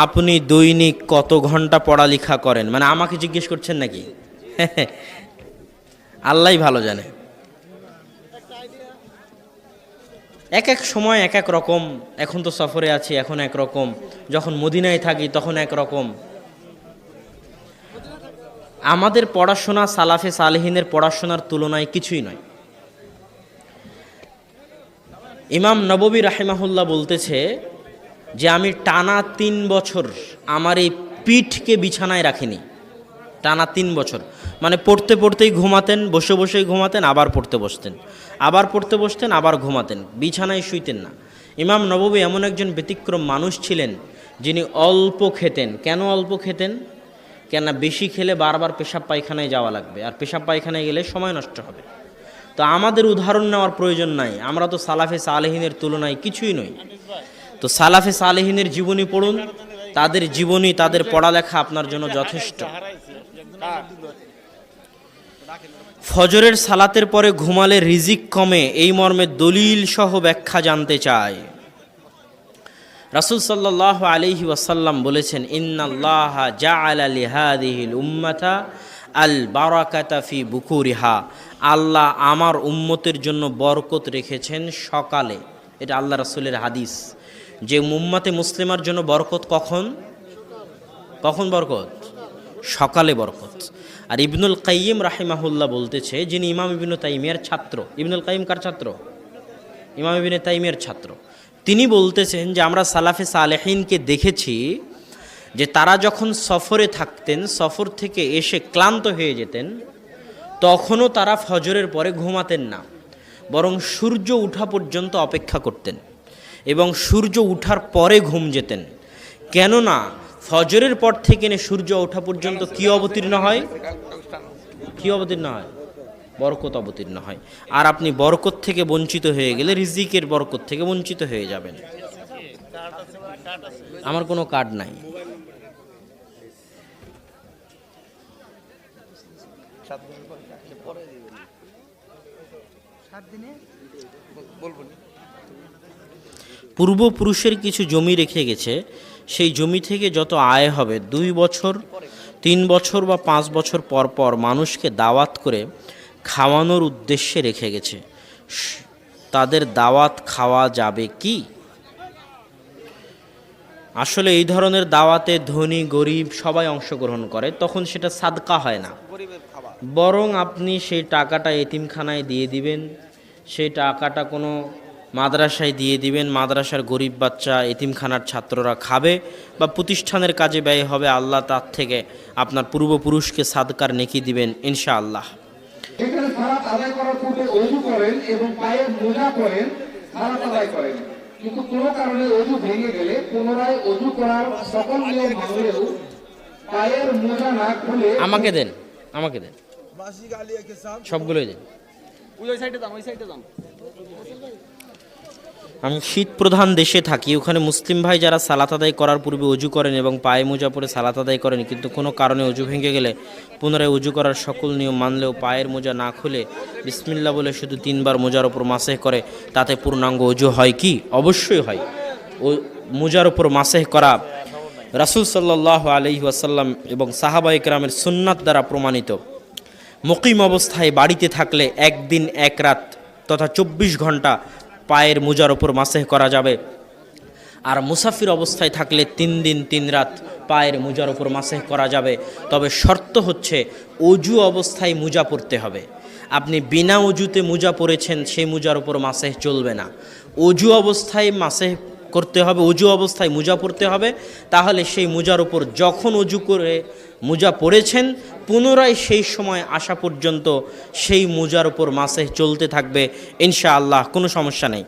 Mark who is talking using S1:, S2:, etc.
S1: আপনি দৈনিক কত ঘন্টা পড়ালেখা করেন? মানে আমাকে জিজ্ঞেস করছেন নাকি? আল্লাহই ভালো জানে। এক এক সময় এক এক রকম। এখন তো সফরে আছি, এখন এক রকম। যখন মদিনায় থাকি তখন এক রকম। আমাদের পড়াশোনা সালাফে সালেহিনের পড়াশোনার তুলনায় কিছুই নয়। ইমাম নববী রাহিমাহুল্লাহ বলতেছে যে আমি টানা 3 বছর আমার এই পিঠকে বিছানায় রাখিনি। টানা 3 বছর, মানে পড়তে পড়তেই ঘুমাতেন, বসে বসেই ঘুমাতেন, আবার পড়তে বসতেন, আবার পড়তে বসতেন, আবার ঘুমাতেন, বিছানায় শুইতেন না। ইমাম নববী এমন একজন ব্যতিক্রম মানুষ ছিলেন যিনি অল্প খেতেন। কেন অল্প খেতেন? কেন বেশি খেলে বারবার পেশাব পায়খানায় যাওয়া লাগবে, আর পেশাব পায়খানায় গেলে সময় নষ্ট হবে। তো আমাদের উদাহরণ নেওয়ার প্রয়োজন নাই, আমরা তো সালাফে সালেহিনের তুলনায় কিছুই নই। তো সালাফে সালেহিনের জীবনী পড়ুন, তাদের জীবনী, তাদের পড়ালেখা আপনার জন্য যথেষ্ট। ফজরের সালাতের পরে ঘুমালে রিজিক কমে, এই মর্মে দলিল সহ ব্যাখ্যা জানতে চায়। রাসূল সাল্লাল্লাহু আলাইহি ওয়াসাল্লাম বলেছেন, ইন্নাল্লাহা জাআলা লিহাদিহিল উম্মাতা আল বারাকাতা ফি বুকুরিহা। আল্লাহ আমার উম্মতের জন্য বরকত রেখেছেন সকালে। এটা আল্লাহ রাসূলের হাদিস যে উম্মতে মুসলিমার জন্য বরকত কখন? কখন বরকত? সকালে বরকত। আর ইবনুল কাইয়িম রাহিমাহুল্লাহ বলতেছে, যিনি ইমাম ইবনে তাইমিয়ার ছাত্র। ইবনুল কাইয়িম কার ছাত্র? ইমাম ইবনে তাইমিয়ার ছাত্র। তিনি বলতেছেন যে আমরা সালাফে সালেহিনকে দেখেছি যে তারা যখন সফরে থাকতেন, সফর থেকে এসে ক্লান্ত হয়ে যেতেন, তখনও তারা ফজরের পরে ঘুমাতেন না, বরং সূর্য ওঠা পর্যন্ত অপেক্ষা করতেন এবং সূর্য ওঠার পরে ঘুম যেতেন। কেননা ফজরের পর থেকে সূর্য ওঠা পর্যন্ত কি অবতীর্ণ হয়? কি অবতীর্ণ হয়? বরকত অবতীর্ণ হয়। আর আপনি বরকত থেকে বঞ্চিত হয়ে গেলে রিজিকের বরকত থেকে বঞ্চিত হয়ে যাবেন। আমার কোনো কার্ড নাই। পূর্বপুরুষের কিছু জমি রেখে গেছে, সেই জমি থেকে যত আয় হবে 2 বছর, 3 বছর বা 5 বছর পর পর মানুষকে দাওয়াত করে খাওয়ানোর উদ্দেশ্যে রেখে গেছে। তাদের দাওয়াত খাওয়া যাবে কি? আসলে এই ধরনের দাওয়াতে ধনী গরিব সবাই অংশগ্রহণ করে, তখন সেটা সাদকা হয় না, বরং আপনি সেই টাকাটা এতিমখানায় দিয়ে দিবেন, সেই টাকাটা কোনো মাদ্রাসায় দিয়ে দিবেন, মাদ্রাসার গরিব বাচ্চা এতিমখানার ছাত্ররা খাবে, বা প্রতিষ্ঠানের কাজে ব্যয় হবে, আল্লাহ তার থেকে আপনার পূর্বপুরুষকে সাদকার নেকি দিবেন ইনশাআল্লাহ।
S2: এখানে সালাত আদায় করার পূর্বে ওযু করেন এবং পায়ে মোজা পরেন, সালাত আদায় করেন। কিন্তু কোনো কারণে ওযু ভেঙে গেলে পুনরায় ওযু করার সকল নিয়ম ভাঙলেও পায়ের মোজা না খুলে
S1: আমাকে দেন, আমাকে দেন, সবগুলোই দেন। আমি শীত প্রধান দেশে থাকি, ওখানে মুসলিম ভাই যারা সালাত আদায় করার পূর্বে ওযু করেন এবং পায়ে মোজা পরে সালাত আদায় করেন, কিন্তু কোনো কারণে ওযু ভেঙে গেলে পুনরায় ওযু করার সকল নিয়ম মানলেও পায়ের মোজা না খুলে বিসমিল্লাহ বলে শুধু 3 বার মোজার ওপর মাসেহ করে, তাতে পূর্ণাঙ্গ ওযু হয় কি? অবশ্যই হয়। ও মোজার ওপর মাসেহ করা রাসূল সাল্লাল্লাহু আলাইহি ওয়াসাল্লাম এবং সাহাবায়ে কেরামের সুন্নাত দ্বারা প্রমাণিত। মুকিম অবস্থায় বাড়িতে থাকলে 1 দিন 1 রাত তথা 24 ঘন্টা পায়ের মোজার ওপর মাসেহ করা যাবে, আর মুসাফির অবস্থায় থাকলে 3 দিন 3 রাত পায়ের মোজার ওপর মাসেহ করা যাবে। তবে শর্ত হচ্ছে অজু অবস্থায় মোজা পরতে হবে। আপনি বিনা অজুতে মোজা পরেছেন, সেই মোজার ওপর মাসেহ চলবে না। অজু অবস্থায় মাসেহ করতে হবে, অজু অবস্থায় মোজা পরতে হবে, তাহলে সেই মোজার উপর যখন অজু করে মোজা পরেছেন পুনরায় সেই সময় আসা পর্যন্ত সেই মোজার উপর মাসেহ চলতে থাকবে ইনশাআল্লাহ, কোনো সমস্যা নেই।